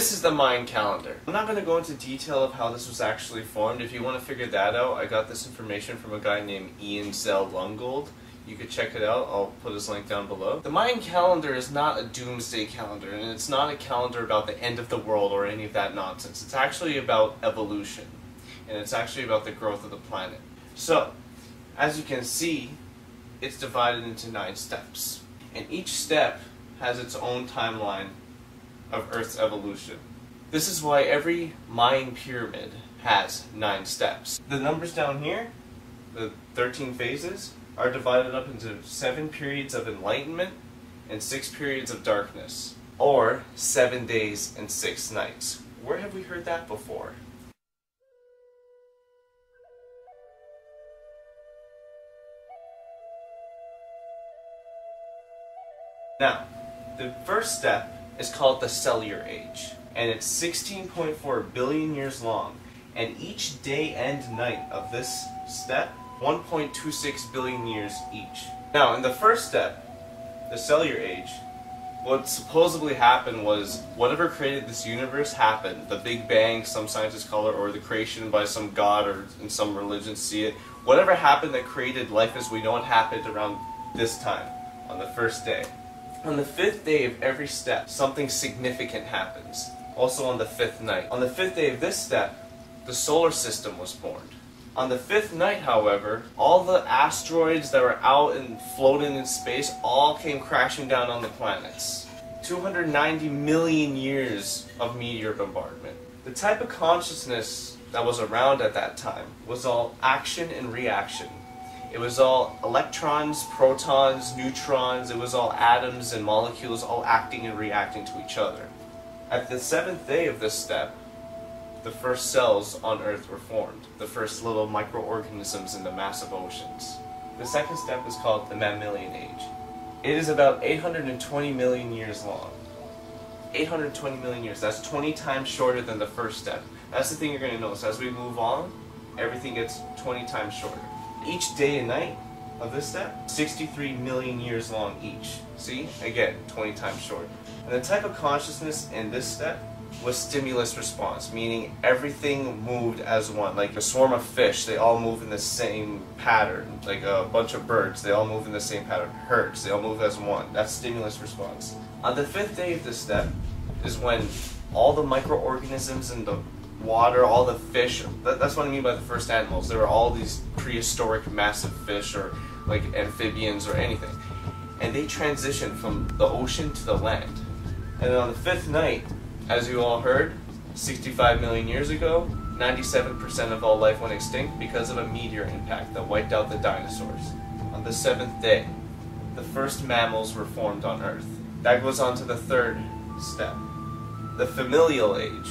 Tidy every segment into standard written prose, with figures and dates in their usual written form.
This is the Mayan calendar. I'm not going to go into detail of how this was actually formed. If you want to figure that out, I got this information from a guy named Xel Lungold. You could check it out. I'll put his link down below. The Mayan calendar is not a doomsday calendar, and it's not a calendar about the end of the world or any of that nonsense. It's actually about evolution, and it's actually about the growth of the planet. So, as you can see, it's divided into 9 steps, and each step has its own timeline of Earth's evolution. This is why every Mayan pyramid has 9 steps. The numbers down here, the 13 phases, are divided up into 7 periods of enlightenment and 6 periods of darkness, or 7 days and 6 nights. Where have we heard that before? Now, the first step is called the cellular age, and it's 16.4 billion years long, and each day and night of this step, 1.26 billion years each. Now, in the first step, the cellular age, what supposedly happened was whatever created this universe happened. The Big Bang, some scientists call it, or the creation by some god, or in some religions see it. Whatever happened that created life as we know it happened around this time, on the first day. On the 5th day of every step, something significant happens. Also on the 5th night. On the 5th day of this step, the solar system was formed. On the 5th night, however, all the asteroids that were out and floating in space all came crashing down on the planets. 290 million years of meteor bombardment. The type of consciousness that was around at that time was all action and reaction. It was all electrons, protons, neutrons, it was all atoms and molecules all acting and reacting to each other. At the 7th day of this step, the first cells on Earth were formed, the first little microorganisms in the massive oceans. The second step is called the mammalian age. It is about 820 million years long. 820 million years, that's 20 times shorter than the first step. That's the thing you're going to notice. As we move on, everything gets 20 times shorter. Each day and night of this step, 63 million years long each. See? Again, 20 times shorter. And the type of consciousness in this step was stimulus response, meaning everything moved as one. Like a swarm of fish, they all move in the same pattern. Like a bunch of birds, they all move in the same pattern. Herds, they all move as one. That's stimulus response. On the 5th day of this step is when all the microorganisms in the water, all the fish, that's what I mean by the first animals. There were all these prehistoric massive fish or like amphibians or anything. And they transitioned from the ocean to the land. And then on the 5th night, as you all heard, 65 million years ago, 97% of all life went extinct because of a meteor impact that wiped out the dinosaurs. On the 7th day, the first mammals were formed on Earth. That goes on to the 3rd step. The familial age,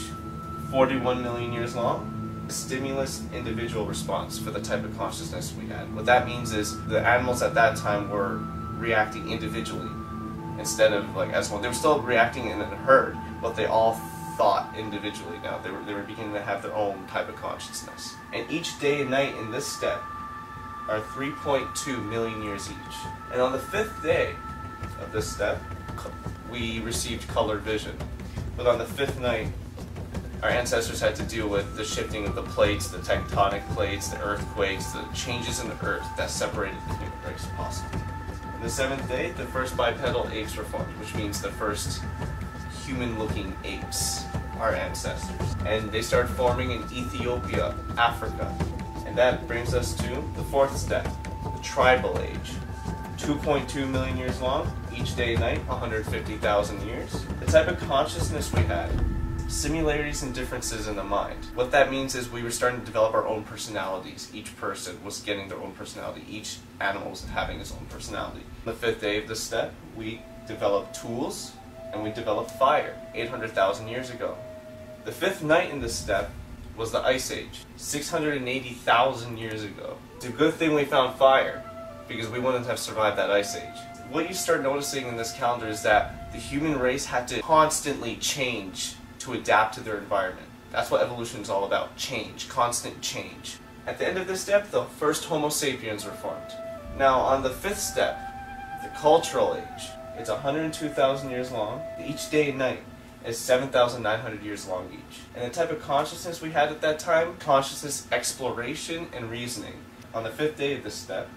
41 million years long, stimulus individual response for the type of consciousness we had. What that means is the animals at that time were reacting individually instead of like as one. They were still reacting in a herd, but they all thought individually now. They were beginning to have their own type of consciousness. And each day and night in this step are 3.2 million years each. And on the 5th day of this step, we received color vision. But on the 5th night, our ancestors had to deal with the shifting of the plates, the tectonic plates, the earthquakes, the changes in the earth that separated the human race possibly. On the 7th day, the first bipedal apes were formed, which means the first human-looking apes, our ancestors. And they started forming in Ethiopia, Africa. And that brings us to the 4th step, the tribal age. 2.2 million years long, each day and night, 150,000 years. The type of consciousness we had, similarities and differences in the mind. What that means is we were starting to develop our own personalities. Each person was getting their own personality. Each animal was having its own personality. On the 5th day of this step, we developed tools and we developed fire 800,000 years ago. The 5th night in this step was the Ice Age, 680,000 years ago. It's a good thing we found fire because we wouldn't have survived that Ice Age. What you start noticing in this calendar is that the human race had to constantly change to adapt to their environment. That's what evolution is all about, change, constant change. At the end of this step, the first Homo sapiens were formed. Now on the 5th step, the cultural age, it's 102,000 years long. Each day and night is 7,900 years long each. And the type of consciousness we had at that time, consciousness, exploration, and reasoning. On the 5th day of this step,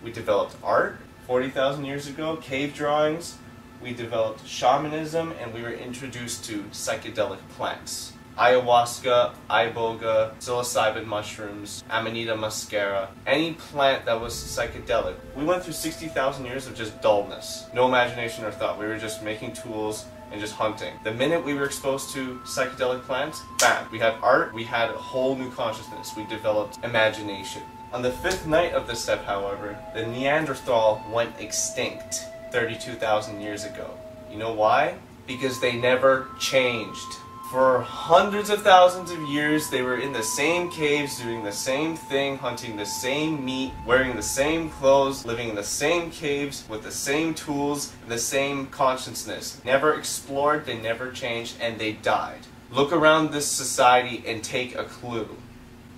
we developed art. 40,000 years ago, cave drawings. We developed shamanism, and we were introduced to psychedelic plants. Ayahuasca, iboga, psilocybin mushrooms, Amanita muscaria, any plant that was psychedelic. We went through 60,000 years of just dullness. No imagination or thought. We were just making tools and just hunting. The minute we were exposed to psychedelic plants, bam, we had art, we had a whole new consciousness. We developed imagination. On the 5th night of this step, however, the Neanderthal went extinct 32,000 years ago. You know why? Because they never changed. For hundreds of thousands of years, they were in the same caves, doing the same thing, hunting the same meat, wearing the same clothes, living in the same caves, with the same tools, and the same consciousness. Never explored, they never changed, and they died. Look around this society and take a clue.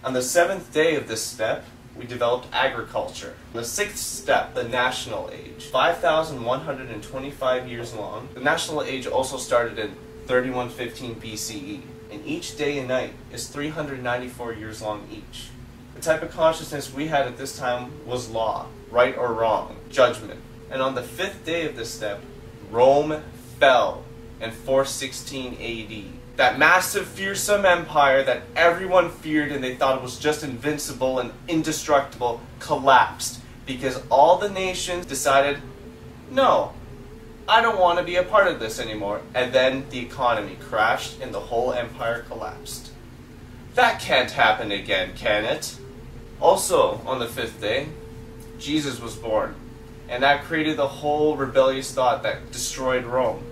On the 7th day of this step, we developed agriculture. The 6th step, the National Age, 5,125 years long. The National Age also started in 3115 BCE, and each day and night is 394 years long each. The type of consciousness we had at this time was law, right or wrong, judgment. And on the 5th day of this step, Rome fell in 416 AD. That massive, fearsome empire that everyone feared and they thought it was just invincible and indestructible collapsed because all the nations decided, no, I don't want to be a part of this anymore. And then the economy crashed and the whole empire collapsed. That can't happen again, can it? Also, on the 5th day, Jesus was born. And that created the whole rebellious thought that destroyed Rome.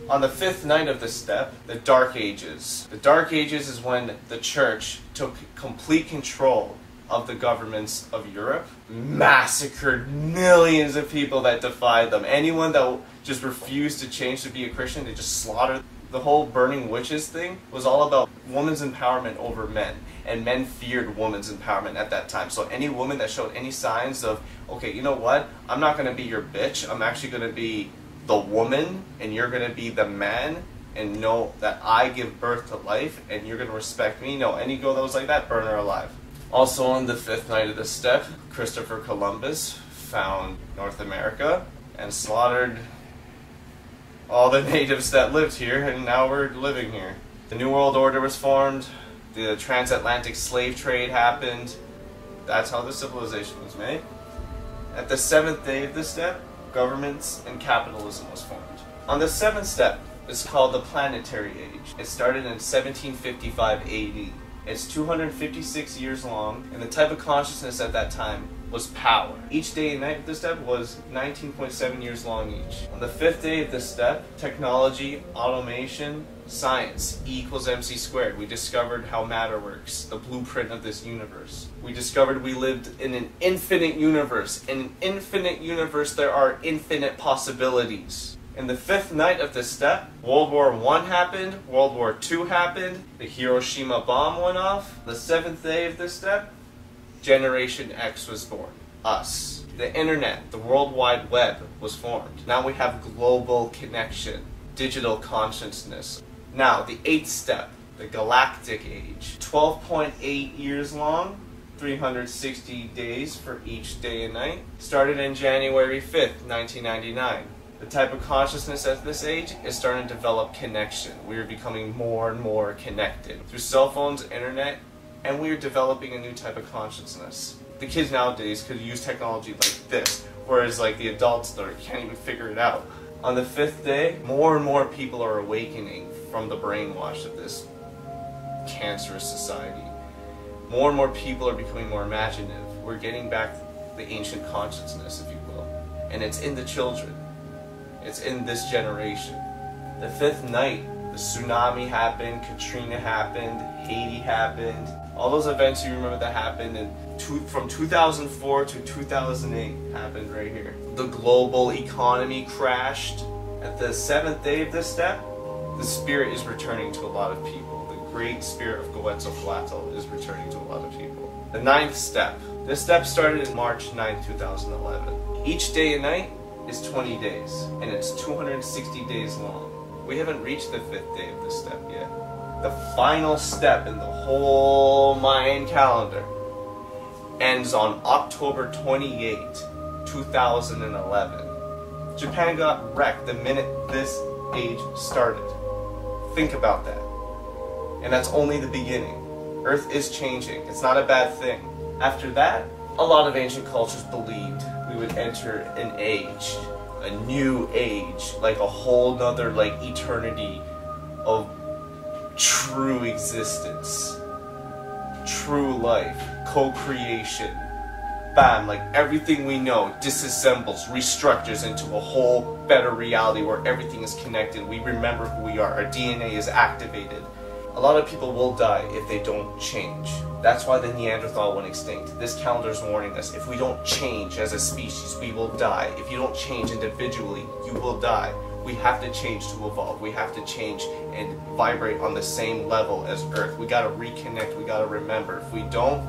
On the 5th night of this step, the Dark Ages. The Dark Ages is when the church took complete control of the governments of Europe, massacred millions of people that defied them. Anyone that just refused to change to be a Christian, they just slaughtered. The whole burning witches thing was all about women's empowerment over men, and men feared women's empowerment at that time. So any woman that showed any signs of, okay, you know what, I'm not going to be your bitch, I'm actually going to be the woman, and you're going to be the man, and know that I give birth to life, and you're going to respect me. No, any girl that was like that, burn her alive. Also on the 5th night of this step, Christopher Columbus found North America and slaughtered all the natives that lived here, and now we're living here. The New World Order was formed, the transatlantic slave trade happened. That's how the civilization was made. At the 7th day of this step, governments and capitalism was formed. On the 7th step, it's called the Planetary Age. It started in 1755 AD. It's 256 years long, and the type of consciousness at that time was power. Each day and night of this step was 19.7 years long each. On the 5th day of this step, technology, automation, science, E=mc². We discovered how matter works, the blueprint of this universe. We discovered we lived in an infinite universe. In an infinite universe, there are infinite possibilities. In the 5th night of this step, World War I happened, World War II happened, the Hiroshima bomb went off. The 7th day of this step, Generation X was born, us. The internet, the World Wide Web was formed. Now we have global connection, digital consciousness. Now, the 8th step, the Galactic Age, 12.8 years long, 360 days for each day and night, started in January 5th, 1999. The type of consciousness at this age is starting to develop connection. We are becoming more and more connected through cell phones, internet, and we are developing a new type of consciousness. The kids nowadays could use technology like this, whereas like the adults that can't even figure it out. On the 5th day, more and more people are awakening from the brainwash of this cancerous society. More and more people are becoming more imaginative. We're getting back the ancient consciousness, if you will. And it's in the children. It's in this generation. The 5th night, the tsunami happened, Katrina happened, Haiti happened. All those events you remember that happened from 2004 to 2008 happened right here. The global economy crashed. At the 7th day of this step, the spirit is returning to a lot of people. The great spirit of Quetzalcoatl is returning to a lot of people. The 9th step. This step started in March 9th, 2011. Each day and night is 20 days, and it's 260 days long. We haven't reached the 5th day of this step yet. The final step in the whole Mayan calendar ends on October 28, 2011. Japan got wrecked the minute this age started. Think about that. And that's only the beginning. Earth is changing. It's not a bad thing. After that, a lot of ancient cultures believed we would enter an age, a new age, like a whole nother eternity of true existence, true life, co-creation. Bam, everything we know disassembles, restructures into a whole better reality where everything is connected. We remember who we are. Our DNA is activated. A lot of people will die if they don't change. That's why the Neanderthal went extinct. This calendar is warning us. If we don't change as a species, we will die. If you don't change individually, you will die. We have to change to evolve. We have to change and vibrate on the same level as Earth. We gotta reconnect. We gotta remember. If we don't,